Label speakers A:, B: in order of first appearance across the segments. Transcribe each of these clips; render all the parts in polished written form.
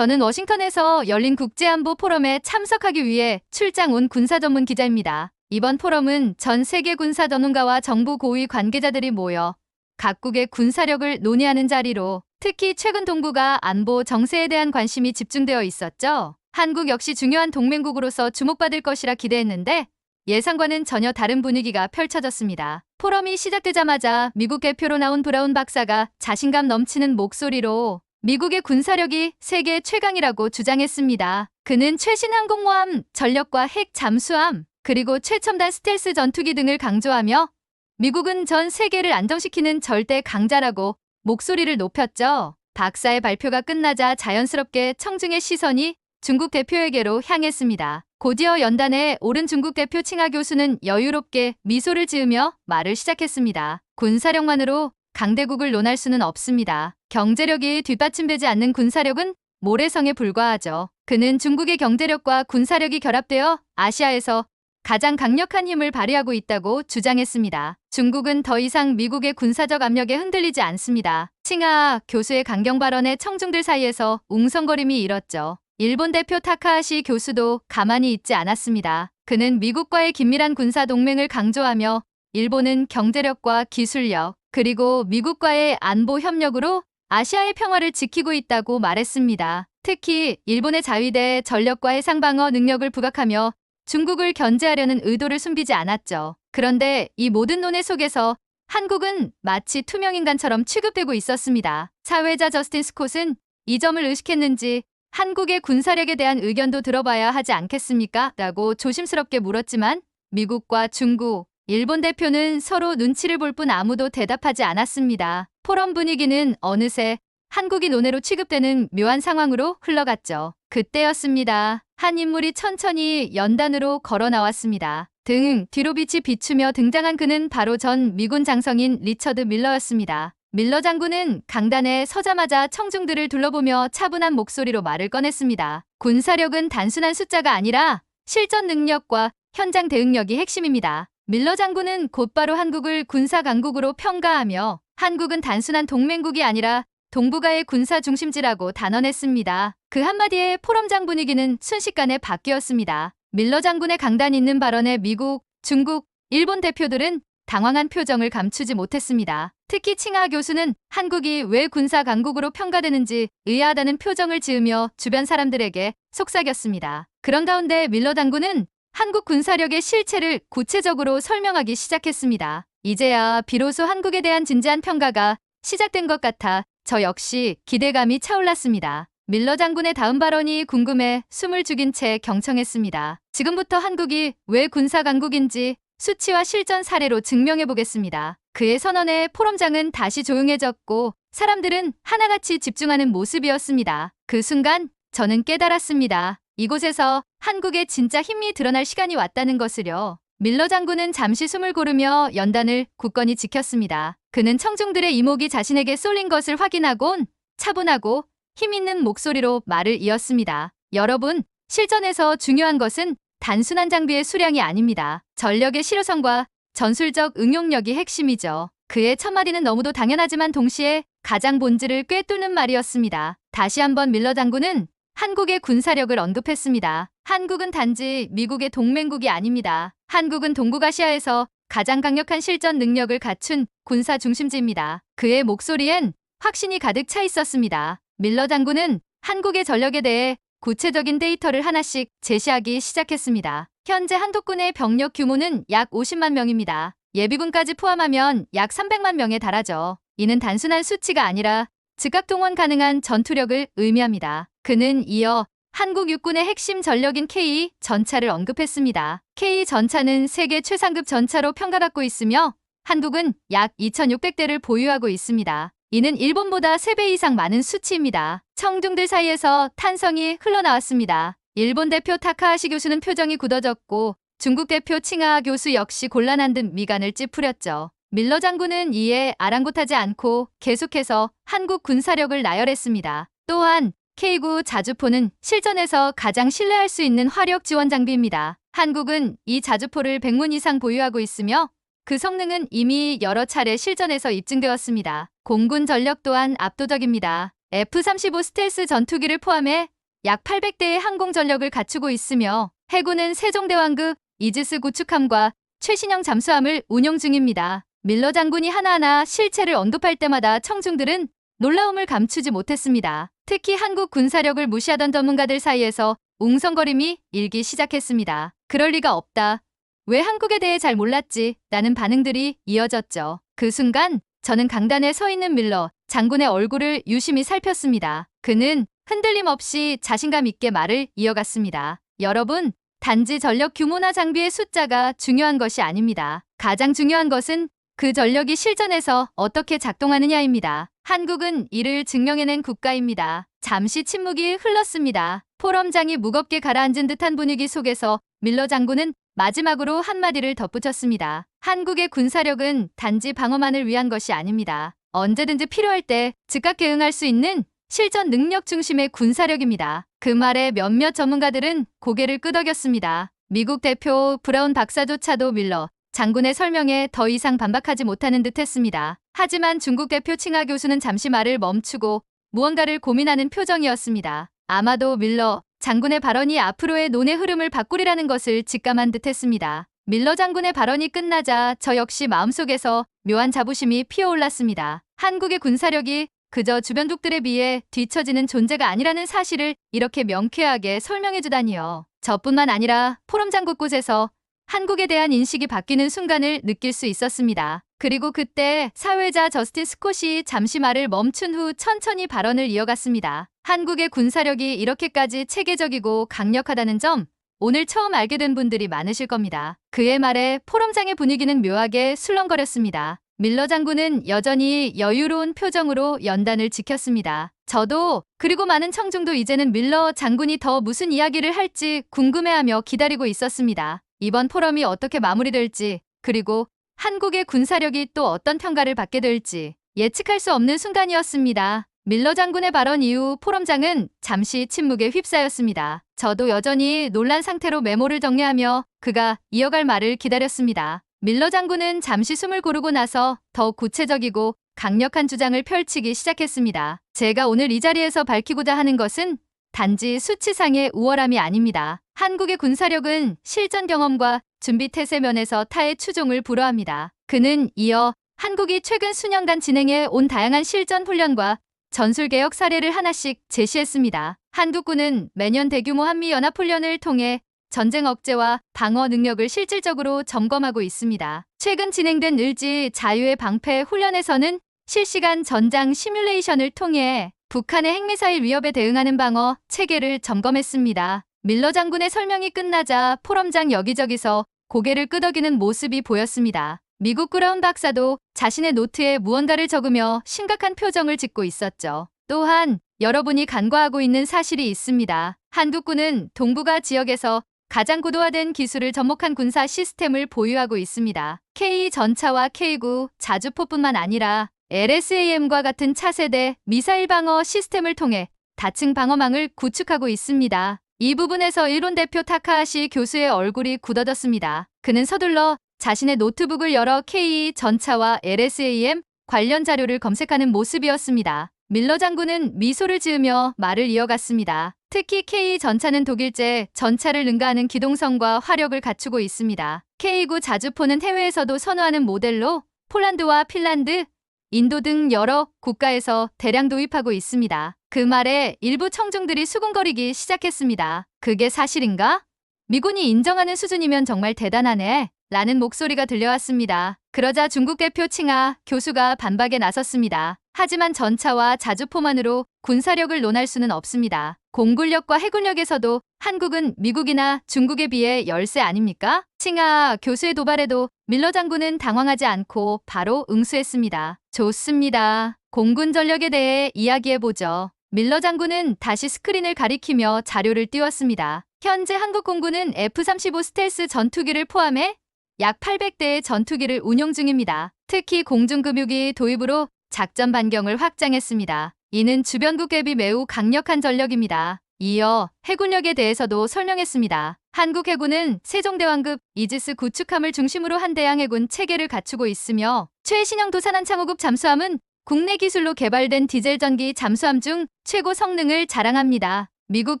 A: 저는 워싱턴에서 열린 국제안보 포럼에 참석하기 위해 출장 온 군사 전문 기자입니다. 이번 포럼은 전 세계 군사 전문가와 정부 고위 관계자들이 모여 각국의 군사력을 논의하는 자리로 특히 최근 동북아 안보 정세에 대한 관심이 집중되어 있었죠. 한국 역시 중요한 동맹국으로서 주목받을 것이라 기대했는데 예상과는 전혀 다른 분위기가 펼쳐졌습니다. 포럼이 시작되자마자 미국 대표로 나온 브라운 박사가 자신감 넘치는 목소리로 미국의 군사력이 세계 최강이라고 주장했습니다. 그는 최신 항공모함, 전력과 핵 잠수함, 그리고 최첨단 스텔스 전투기 등을 강조하며 미국은 전 세계를 안정시키는 절대 강자라고 목소리를 높였죠. 박사의 발표가 끝나자 자연스럽게 청중의 시선이 중국 대표에게로 향했습니다. 곧이어 연단에 오른 중국 대표 칭하 교수는 여유롭게 미소를 지으며 말을 시작했습니다. 군사력만으로 강대국을 논할 수는 없습니다. 경제력이 뒷받침되지 않는 군사력은 모래성에 불과하죠. 그는 중국의 경제력과 군사력이 결합되어 아시아에서 가장 강력한 힘을 발휘하고 있다고 주장했습니다. 중국은 더 이상 미국의 군사적 압력에 흔들리지 않습니다. 칭하 교수의 강경 발언에 청중들 사이에서 웅성거림이 일었죠. 일본 대표 타카하시 교수도 가만히 있지 않았습니다. 그는 미국과의 긴밀한 군사 동맹을 강조하며 일본은 경제력과 기술력, 그리고 미국과의 안보 협력으로 아시아의 평화를 지키고 있다고 말했습니다. 특히 일본의 자위대 전력과 해상방어 능력을 부각하며 중국을 견제하려는 의도를 숨기지 않았죠. 그런데 이 모든 논의 속에서 한국은 마치 투명인간처럼 취급되고 있었습니다. 사회자 저스틴 스콧은 이 점을 의식했는지 한국의 군사력에 대한 의견도 들어봐야 하지 않겠습니까? 라고 조심스럽게 물었지만 미국과 중국, 일본 대표는 서로 눈치를 볼 뿐 아무도 대답하지 않았습니다. 포럼 분위기는 어느새 한국이 논외로 취급되는 묘한 상황으로 흘러갔죠. 그때였습니다. 한 인물이 천천히 연단으로 걸어 나왔습니다. 등 뒤로 빛이 비추며 등장한 그는 바로 전 미군 장성인 리처드 밀러였습니다. 밀러 장군은 강단에 서자마자 청중들을 둘러보며 차분한 목소리로 말을 꺼냈습니다. 군사력은 단순한 숫자가 아니라 실전 능력과 현장 대응력이 핵심입니다. 밀러 장군은 곧바로 한국을 군사 강국으로 평가하며 한국은 단순한 동맹국이 아니라 동북아의 군사 중심지라고 단언했습니다. 그 한마디에 포럼장 분위기는 순식간에 바뀌었습니다. 밀러 장군의 강단 있는 발언에 미국, 중국, 일본 대표들은 당황한 표정을 감추지 못했습니다. 특히 칭하 교수는 한국이 왜 군사 강국으로 평가되는지 의아하다는 표정을 지으며 주변 사람들에게 속삭였습니다. 그런 가운데 밀러 장군은 한국 군사력의 실체를 구체적으로 설명하기 시작했습니다. 이제야 비로소 한국에 대한 진지한 평가가 시작된 것 같아 저 역시 기대감이 차올랐습니다. 밀러 장군의 다음 발언이 궁금해 숨을 죽인 채 경청했습니다. 지금부터 한국이 왜 군사 강국인지 수치와 실전 사례로 증명해보겠습니다. 그의 선언에 포럼장은 다시 조용해졌고 사람들은 하나같이 집중하는 모습이었습니다. 그 순간 저는 깨달았습니다. 이곳에서 한국의 진짜 힘이 드러날 시간이 왔다는 것을요. 밀러 장군은 잠시 숨을 고르며 연단을 굳건히 지켰습니다. 그는 청중들의 이목이 자신에게 쏠린 것을 확인하곤 차분하고 힘있는 목소리로 말을 이었습니다. 여러분, 실전에서 중요한 것은 단순한 장비의 수량이 아닙니다. 전력의 실효성과 전술적 응용력이 핵심이죠. 그의 첫마디는 너무도 당연하지만 동시에 가장 본질을 꿰뚫는 말이었습니다. 다시 한번 밀러 장군은 한국의 군사력을 언급했습니다. 한국은 단지 미국의 동맹국이 아닙니다. 한국은 동북아시아에서 가장 강력한 실전 능력을 갖춘 군사 중심지입니다. 그의 목소리엔 확신이 가득 차 있었습니다. 밀러 장군은 한국의 전력에 대해 구체적인 데이터를 하나씩 제시하기 시작했습니다. 현재 한독군의 병력 규모는 약 50만 명입니다. 예비군까지 포함하면 약 300만 명에 달하죠. 이는 단순한 수치가 아니라 즉각 동원 가능한 전투력을 의미합니다. 그는 이어 한국 육군의 핵심 전력인 K 전차를 언급했습니다. K 전차는 세계 최상급 전차로 평가받고 있으며 한국은 약 2,600대를 보유하고 있습니다. 이는 일본보다 3배 이상 많은 수치입니다. 청중들 사이에서 탄성이 흘러나왔습니다. 일본 대표 타카하시 교수는 표정이 굳어졌고 중국 대표 칭하 교수 역시 곤란한 듯 미간을 찌푸렸죠. 밀러 장군은 이에 아랑곳하지 않고 계속해서 한국 군사력을 나열했습니다. 또한 K9 자주포는 실전에서 가장 신뢰할 수 있는 화력 지원 장비입니다. 한국은 이 자주포를 100문 이상 보유하고 있으며 그 성능은 이미 여러 차례 실전에서 입증되었습니다. 공군 전력 또한 압도적입니다. F-35 스텔스 전투기를 포함해 약 800대의 항공 전력을 갖추고 있으며 해군은 세종대왕급 이지스 구축함과 최신형 잠수함을 운용 중입니다. 밀러 장군이 하나하나 실체를 언급할 때마다 청중들은 놀라움을 감추지 못했습니다. 특히 한국 군사력을 무시하던 전문가들 사이에서 웅성거림이 일기 시작했습니다. 그럴 리가 없다. 왜 한국에 대해 잘 몰랐지? 라는 반응들이 이어졌죠. 그 순간 저는 강단에 서 있는 밀러 장군의 얼굴을 유심히 살폈습니다. 그는 흔들림 없이 자신감 있게 말을 이어갔습니다. 여러분, 단지 전력 규모나 장비의 숫자가 중요한 것이 아닙니다. 가장 중요한 것은 그 전력이 실전에서 어떻게 작동하느냐입니다. 한국은 이를 증명해낸 국가입니다. 잠시 침묵이 흘렀습니다. 포럼장이 무겁게 가라앉은 듯한 분위기 속에서 밀러 장군은 마지막으로 한마디를 덧붙였습니다. 한국의 군사력은 단지 방어만을 위한 것이 아닙니다. 언제든지 필요할 때 즉각 대응할 수 있는 실전 능력 중심의 군사력입니다. 그 말에 몇몇 전문가들은 고개를 끄덕였습니다. 미국 대표 브라운 박사조차도 밀러 장군의 설명에 더 이상 반박하지 못하는 듯했습니다. 하지만 중국 대표 칭하 교수는 잠시 말을 멈추고 무언가를 고민하는 표정이었습니다. 아마도 밀러 장군의 발언이 앞으로의 논의 흐름을 바꾸리라는 것을 직감한 듯했습니다. 밀러 장군의 발언이 끝나자 저 역시 마음속에서 묘한 자부심이 피어올랐습니다. 한국의 군사력이 그저 주변국들에 비해 뒤처지는 존재가 아니라는 사실을 이렇게 명쾌하게 설명해주다니요. 저뿐만 아니라 포럼장 곳곳에서 한국에 대한 인식이 바뀌는 순간을 느낄 수 있었습니다. 그리고 그때 사회자 저스틴 스콧이 잠시 말을 멈춘 후 천천히 발언을 이어갔습니다. 한국의 군사력이 이렇게까지 체계적이고 강력하다는 점 오늘 처음 알게 된 분들이 많으실 겁니다. 그의 말에 포럼장의 분위기는 묘하게 술렁거렸습니다. 밀러 장군은 여전히 여유로운 표정으로 연단을 지켰습니다. 저도 그리고 많은 청중도 이제는 밀러 장군이 더 무슨 이야기를 할지 궁금해하며 기다리고 있었습니다. 이번 포럼이 어떻게 마무리될지 그리고 한국의 군사력이 또 어떤 평가를 받게 될지 예측할 수 없는 순간이었습니다. 밀러 장군의 발언 이후 포럼장은 잠시 침묵에 휩싸였습니다. 저도 여전히 놀란 상태로 메모를 정리하며 그가 이어갈 말을 기다렸습니다. 밀러 장군은 잠시 숨을 고르고 나서 더욱 구체적이고 강력한 주장을 펼치기 시작했습니다. 제가 오늘 이 자리에서 밝히고자 하는 것은 단지 수치상의 우월함이 아닙니다. 한국의 군사력은 실전 경험과 준비 태세 면에서 타의 추종을 불허합니다. 그는 이어 한국이 최근 수년간 진행해 온 다양한 실전 훈련과 전술개혁 사례를 하나씩 제시했습니다. 한국군은 매년 대규모 한미연합훈련을 통해 전쟁 억제와 방어 능력을 실질적으로 점검하고 있습니다. 최근 진행된 을지 자유의 방패 훈련에서는 실시간 전장 시뮬레이션을 통해 북한의 핵미사일 위협에 대응하는 방어 체계를 점검했습니다. 밀러 장군의 설명이 끝나자 포럼장 여기저기서 고개를 끄덕이는 모습이 보였습니다. 미국 브라운 박사도 자신의 노트에 무언가를 적으며 심각한 표정을 짓고 있었죠. 또한 여러분이 간과하고 있는 사실이 있습니다. 한국군은 동북아 지역에서 가장 고도화된 기술을 접목한 군사 시스템을 보유하고 있습니다. K 전차와 K9 자주포뿐만 아니라 LSAM과 같은 차세대 미사일 방어 시스템을 통해 다층 방어망을 구축하고 있습니다. 이 부분에서 일본 대표 타카하시 교수의 얼굴이 굳어졌습니다. 그는 서둘러 자신의 노트북을 열어 K 전차와 LSAM 관련 자료를 검색하는 모습이었습니다. 밀러 장군은 미소를 지으며 말을 이어갔습니다. 특히 K 전차는 독일제 전차를 능가하는 기동성과 화력을 갖추고 있습니다. K9 자주포는 해외에서도 선호하는 모델로 폴란드와 핀란드, 인도 등 여러 국가에서 대량 도입하고 있습니다. 그 말에 일부 청중들이 수군거리기 시작했습니다. 그게 사실인가? 미군이 인정하는 수준이면 정말 대단하네. 라는 목소리가 들려왔습니다. 그러자 중국 대표 칭하 교수가 반박에 나섰습니다. 하지만 전차와 자주포만으로 군사력을 논할 수는 없습니다. 공군력과 해군력에서도 한국은 미국이나 중국에 비해 열세 아닙니까? 칭하 교수의 도발에도 밀러 장군은 당황하지 않고 바로 응수했습니다. 좋습니다. 공군 전력에 대해 이야기해보죠. 밀러 장군은 다시 스크린을 가리키며 자료를 띄웠습니다. 현재 한국 공군은 F-35 스텔스 전투기를 포함해 약 800대의 전투기를 운용 중입니다. 특히 공중급유기 도입으로 작전 반경을 확장했습니다. 이는 주변국 대비 매우 강력한 전력입니다. 이어 해군력에 대해서도 설명했습니다. 한국 해군은 세종대왕급 이지스 구축함을 중심으로 한 대양 해군 체계를 갖추고 있으며 최신형 도산한 창호급 잠수함은 국내 기술로 개발된 디젤 전기 잠수함 중 최고 성능을 자랑합니다. 미국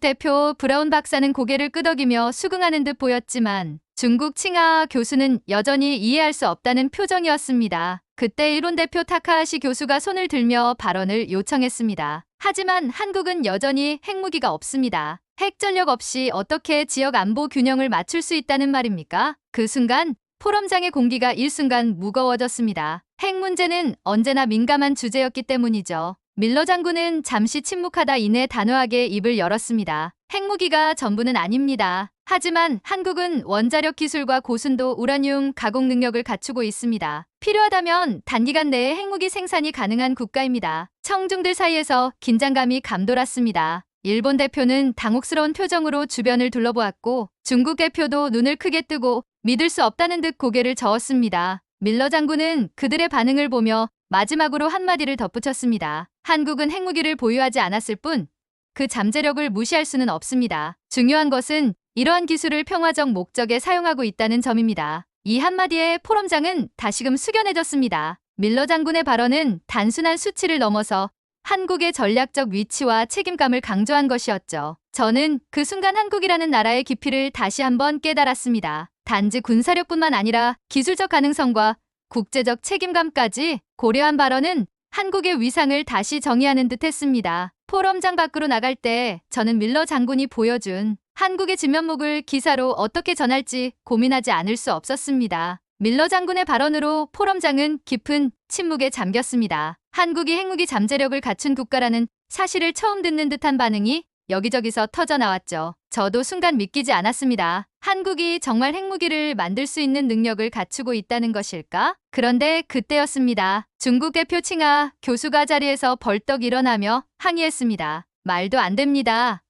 A: 대표 브라운 박사는 고개를 끄덕이며 수긍하는 듯 보였지만 중국 칭하 교수는 여전히 이해할 수 없다는 표정이었습니다. 그때 일본 대표 타카하시 교수가 손을 들며 발언을 요청했습니다. 하지만 한국은 여전히 핵무기가 없습니다. 핵전력 없이 어떻게 지역 안보 균형을 맞출 수 있다는 말입니까? 그 순간 포럼장의 공기가 일순간 무거워졌습니다. 핵 문제는 언제나 민감한 주제였기 때문이죠. 밀러 장군은 잠시 침묵하다 이내 단호하게 입을 열었습니다. 핵무기가 전부는 아닙니다. 하지만 한국은 원자력 기술과 고순도 우라늄 가공 능력을 갖추고 있습니다. 필요하다면 단기간 내에 핵무기 생산이 가능한 국가입니다. 청중들 사이에서 긴장감이 감돌았습니다. 일본 대표는 당혹스러운 표정으로 주변을 둘러보았고 중국 대표도 눈을 크게 뜨고 믿을 수 없다는 듯 고개를 저었습니다. 밀러 장군은 그들의 반응을 보며 마지막으로 한마디를 덧붙였습니다. 한국은 핵무기를 보유하지 않았을 뿐 그 잠재력을 무시할 수는 없습니다. 중요한 것은 이러한 기술을 평화적 목적에 사용하고 있다는 점입니다. 이 한마디에 포럼장은 다시금 숙연해졌습니다. 밀러 장군의 발언은 단순한 수치를 넘어서 한국의 전략적 위치와 책임감을 강조한 것이었죠. 저는 그 순간 한국이라는 나라의 깊이를 다시 한번 깨달았습니다. 단지 군사력뿐만 아니라 기술적 가능성과 국제적 책임감까지 고려한 발언은 한국의 위상을 다시 정의하는 듯 했습니다. 포럼장 밖으로 나갈 때 저는 밀러 장군이 보여준 한국의 진면목을 기사로 어떻게 전할지 고민하지 않을 수 없었습니다. 밀러 장군의 발언으로 포럼장은 깊은 침묵에 잠겼습니다. 한국이 핵무기 잠재력을 갖춘 국가라는 사실을 처음 듣는 듯한 반응이 여기저기서 터져나왔죠. 저도 순간 믿기지 않았습니다. 한국이 정말 핵무기를 만들 수 있는 능력을 갖추고 있다는 것일까? 그런데 그때였습니다. 중국 대표 칭하 교수가 자리에서 벌떡 일어나며 항의했습니다. 말도 안 됩니다.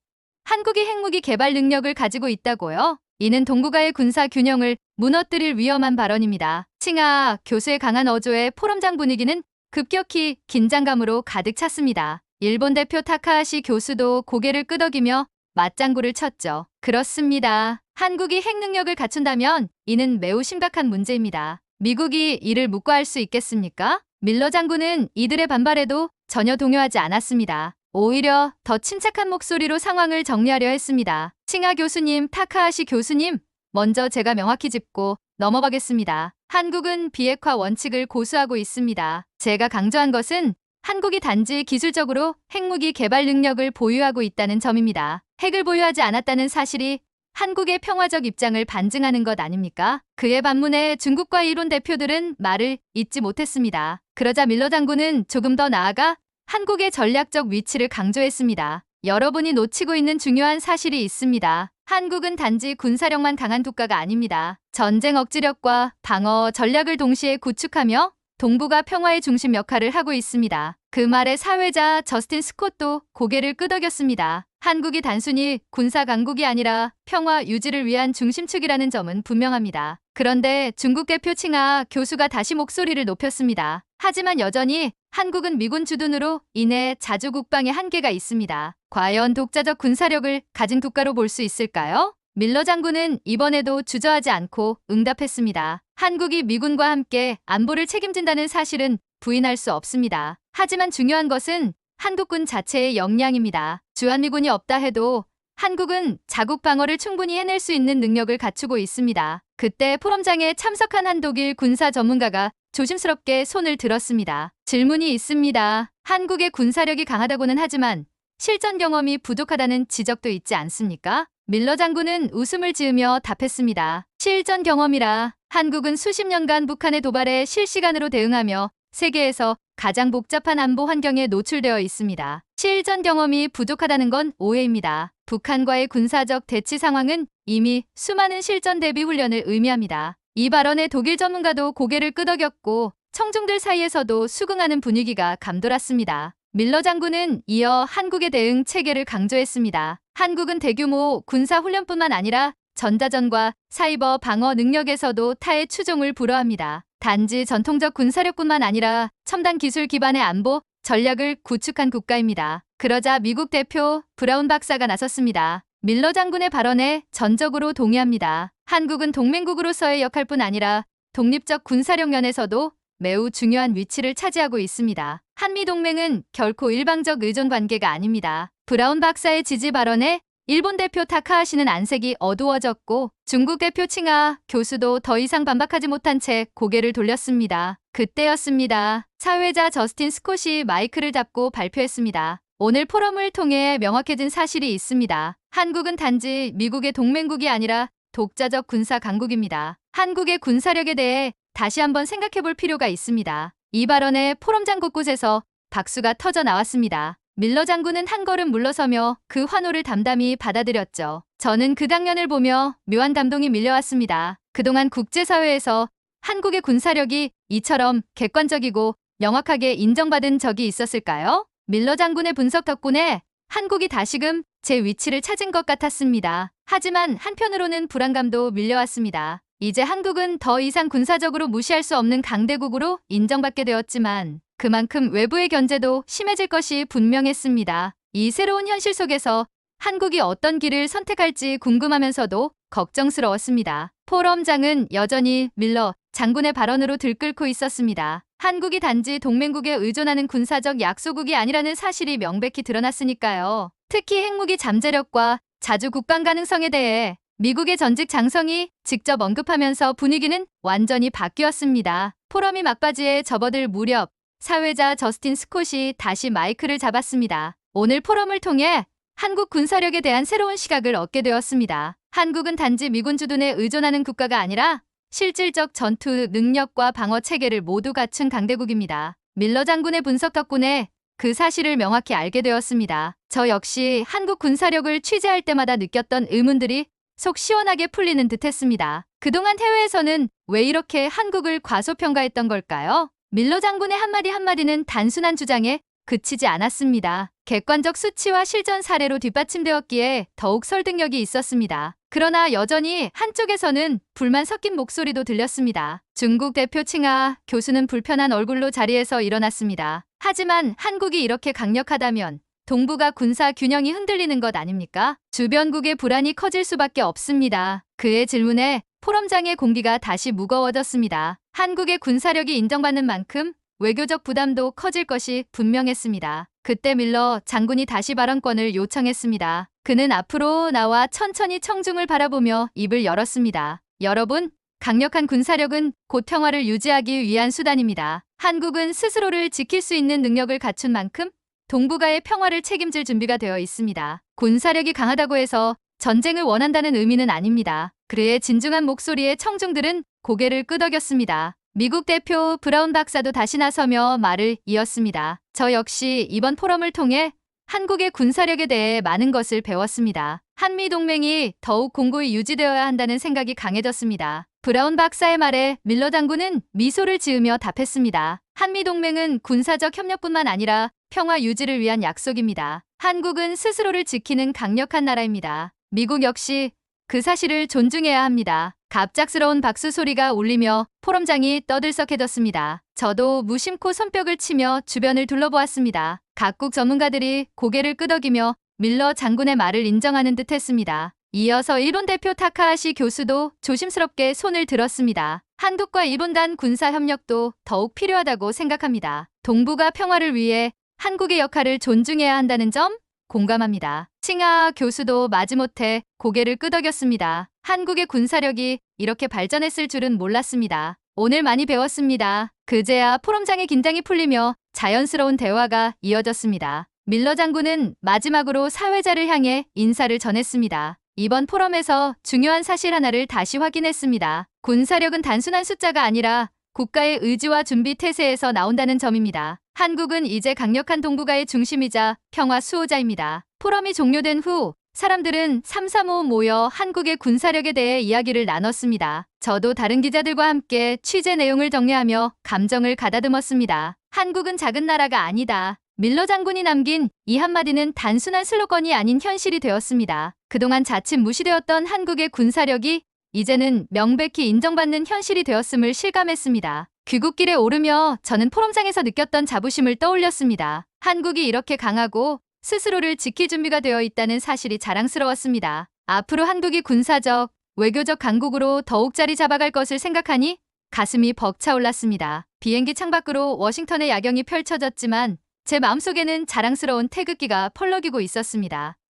A: 한국이 핵무기 개발 능력을 가지고 있다고요? 이는 동북아의 군사 균형을 무너뜨릴 위험한 발언입니다. 칭하 교수의 강한 어조에 포럼장 분위기는 급격히 긴장감으로 가득 찼습니다. 일본 대표 타카하시 교수도 고개를 끄덕이며 맞장구를 쳤죠. 그렇습니다. 한국이 핵 능력을 갖춘다면 이는 매우 심각한 문제입니다. 미국이 이를 묵과할 수 있겠습니까? 밀러 장군은 이들의 반발에도 전혀 동요하지 않았습니다. 오히려 더 침착한 목소리로 상황을 정리하려 했습니다. 칭하 교수님, 타카하시 교수님, 먼저 제가 명확히 짚고 넘어가겠습니다. 한국은 비핵화 원칙을 고수하고 있습니다. 제가 강조한 것은 한국이 단지 기술적으로 핵무기 개발 능력을 보유하고 있다는 점입니다. 핵을 보유하지 않았다는 사실이 한국의 평화적 입장을 반증하는 것 아닙니까? 그의 반문에 중국과 일본 대표들은 말을 잇지 못했습니다. 그러자 밀러 장군은 조금 더 나아가 한국의 전략적 위치를 강조했습니다. 여러분이 놓치고 있는 중요한 사실이 있습니다. 한국은 단지 군사력만 강한 국가가 아닙니다. 전쟁 억지력과 방어 전략을 동시에 구축하며 동북아 평화의 중심 역할을 하고 있습니다. 그 말에 사회자 저스틴 스콧도 고개를 끄덕였습니다. 한국이 단순히 군사 강국이 아니라 평화 유지를 위한 중심축이라는 점은 분명합니다. 그런데 중국 대표 칭하 교수가 다시 목소리를 높였습니다. 하지만 여전히 한국은 미군 주둔으로 인해 자주 국방에 한계가 있습니다. 과연 독자적 군사력을 가진 국가로 볼 수 있을까요? 밀러 장군은 이번에도 주저하지 않고 응답했습니다. 한국이 미군과 함께 안보를 책임진다는 사실은 부인할 수 없습니다. 하지만 중요한 것은 한국군 자체의 역량입니다. 주한미군이 없다 해도 한국은 자국 방어를 충분히 해낼 수 있는 능력을 갖추고 있습니다. 그때 포럼장에 참석한 한 독일 군사 전문가가 조심스럽게 손을 들었습니다. 질문이 있습니다. 한국의 군사력이 강하다고는 하지만 실전 경험이 부족하다는 지적도 있지 않습니까? 밀러 장군은 웃음을 지으며 답했습니다. 실전 경험이라 한국은 수십 년간 북한의 도발에 실시간으로 대응하며 세계에서 가장 복잡한 안보 환경에 노출되어 있습니다. 실전 경험이 부족하다는 건 오해입니다. 북한과의 군사적 대치 상황은 이미 수많은 실전 대비 훈련을 의미합니다. 이 발언에 독일 전문가도 고개를 끄덕였고 청중들 사이에서도 수긍하는 분위기가 감돌았습니다. 밀러 장군은 이어 한국의 대응 체계를 강조했습니다. 한국은 대규모 군사훈련뿐만 아니라 전자전과 사이버 방어 능력에서도 타의 추종을 불허합니다. 단지 전통적 군사력뿐만 아니라 첨단 기술 기반의 안보 전략을 구축한 국가입니다. 그러자 미국 대표 브라운 박사가 나섰습니다. 밀러 장군의 발언에 전적으로 동의합니다. 한국은 동맹국으로서의 역할뿐 아니라 독립적 군사력 면에서도 매우 중요한 위치를 차지하고 있습니다. 한미 동맹은 결코 일방적 의존 관계가 아닙니다. 브라운 박사의 지지 발언에 일본 대표 타카하시는 안색이 어두워졌고 중국 대표 칭하 교수도 더 이상 반박하지 못한 채 고개를 돌렸습니다. 그때였습니다. 사회자 저스틴 스콧이 마이크를 잡고 발표했습니다. 오늘 포럼을 통해 명확해진 사실이 있습니다. 한국은 단지 미국의 동맹국이 아니라 독자적 군사 강국입니다. 한국의 군사력에 대해 다시 한번 생각해볼 필요가 있습니다. 이 발언에 포럼장 곳곳에서 박수가 터져 나왔습니다. 밀러 장군은 한 걸음 물러서며 그 환호를 담담히 받아들였죠. 저는 그 장면을 보며 묘한 감동이 밀려왔습니다. 그동안 국제사회에서 한국의 군사력이 이처럼 객관적이고 명확하게 인정받은 적이 있었을까요? 밀러 장군의 분석 덕분에 한국이 다시금 제 위치를 찾은 것 같았습니다. 하지만 한편으로는 불안감도 밀려왔습니다. 이제 한국은 더 이상 군사적으로 무시할 수 없는 강대국으로 인정받게 되었지만 그만큼 외부의 견제도 심해질 것이 분명했습니다. 이 새로운 현실 속에서 한국이 어떤 길을 선택할지 궁금하면서도 걱정스러웠습니다. 포럼장은 여전히 밀러 장군의 발언으로 들끓고 있었습니다. 한국이 단지 동맹국에 의존하는 군사적 약소국이 아니라는 사실이 명백히 드러났으니까요. 특히 핵무기 잠재력과 자주 국방 가능성에 대해 미국의 전직 장성이 직접 언급하면서 분위기는 완전히 바뀌었습니다. 포럼이 막바지에 접어들 무렵 사회자 저스틴 스콧이 다시 마이크를 잡았습니다. 오늘 포럼을 통해 한국 군사력에 대한 새로운 시각을 얻게 되었습니다. 한국은 단지 미군 주둔에 의존하는 국가가 아니라 실질적 전투 능력과 방어 체계를 모두 갖춘 강대국입니다. 밀러 장군의 분석 덕분에 그 사실을 명확히 알게 되었습니다. 저 역시 한국 군사력을 취재할 때마다 느꼈던 의문들이 속 시원하게 풀리는 듯했습니다. 그동안 해외에서는 왜 이렇게 한국을 과소평가했던 걸까요? 밀러 장군의 한마디 한마디는 단순한 주장에 그치지 않았습니다. 객관적 수치와 실전 사례로 뒷받침되었기에 더욱 설득력이 있었습니다. 그러나 여전히 한쪽에서는 불만 섞인 목소리도 들렸습니다. 중국 대표 칭하 교수는 불편한 얼굴로 자리에서 일어났습니다. 하지만 한국이 이렇게 강력하다면 동북아 군사 균형이 흔들리는 것 아닙니까? 주변국의 불안이 커질 수밖에 없습니다. 그의 질문에 포럼장의 공기가 다시 무거워졌습니다. 한국의 군사력이 인정받는 만큼 외교적 부담도 커질 것이 분명했습니다. 그때 밀러 장군이 다시 발언권을 요청했습니다. 그는 앞으로 나와 천천히 청중을 바라보며 입을 열었습니다. 여러분, 강력한 군사력은 곧 평화를 유지하기 위한 수단입니다. 한국은 스스로를 지킬 수 있는 능력을 갖춘 만큼 동북아의 평화를 책임질 준비가 되어 있습니다. 군사력이 강하다고 해서 전쟁을 원한다는 의미는 아닙니다. 그의 진중한 목소리에 청중들은 고개를 끄덕였습니다. 미국 대표 브라운 박사도 다시 나서며 말을 이었습니다. 저 역시 이번 포럼을 통해 한국의 군사력에 대해 많은 것을 배웠습니다. 한미 동맹이 더욱 공고히 유지되어야 한다는 생각이 강해졌습니다. 브라운 박사의 말에 밀러 장군은 미소를 지으며 답했습니다. 한미 동맹은 군사적 협력뿐만 아니라 평화 유지를 위한 약속입니다. 한국은 스스로를 지키는 강력한 나라입니다. 미국 역시 그 사실을 존중해야 합니다. 갑작스러운 박수 소리가 울리며 포럼장이 떠들썩해졌습니다. 저도 무심코 손뼉을 치며 주변을 둘러보았습니다. 각국 전문가들이 고개를 끄덕이며 밀러 장군의 말을 인정하는 듯 했습니다. 이어서 일본 대표 타카하시 교수도 조심스럽게 손을 들었습니다. 한국과 일본 간 군사 협력도 더욱 필요하다고 생각합니다. 동북아 평화를 위해 한국의 역할을 존중해야 한다는 점 공감합니다. 칭하 교수도 마지못해 고개를 끄덕였습니다. 한국의 군사력이 이렇게 발전했을 줄은 몰랐습니다. 오늘 많이 배웠습니다. 그제야 포럼장의 긴장이 풀리며 자연스러운 대화가 이어졌습니다. 밀러 장군은 마지막으로 사회자를 향해 인사를 전했습니다. 이번 포럼에서 중요한 사실 하나를 다시 확인했습니다. 군사력은 단순한 숫자가 아니라 국가의 의지와 준비 태세에서 나온다는 점입니다. 한국은 이제 강력한 동북아의 중심이자 평화 수호자입니다. 포럼이 종료된 후 사람들은 삼삼오오 모여 한국의 군사력에 대해 이야기를 나눴습니다. 저도 다른 기자들과 함께 취재 내용을 정리하며 감정을 가다듬었습니다. 한국은 작은 나라가 아니다. 밀러 장군이 남긴 이 한마디는 단순한 슬로건이 아닌 현실이 되었습니다. 그동안 자칫 무시되었던 한국의 군사력이 이제는 명백히 인정받는 현실이 되었음을 실감했습니다. 귀국길에 오르며 저는 포럼장에서 느꼈던 자부심을 떠올렸습니다. 한국이 이렇게 강하고 스스로를 지킬 준비가 되어 있다는 사실이 자랑스러웠습니다. 앞으로 한국이 군사적, 외교적 강국으로 더욱 자리 잡아갈 것을 생각하니 가슴이 벅차올랐습니다. 비행기 창밖으로 워싱턴의 야경이 펼쳐졌지만 제 마음속에는 자랑스러운 태극기가 펄럭이고 있었습니다.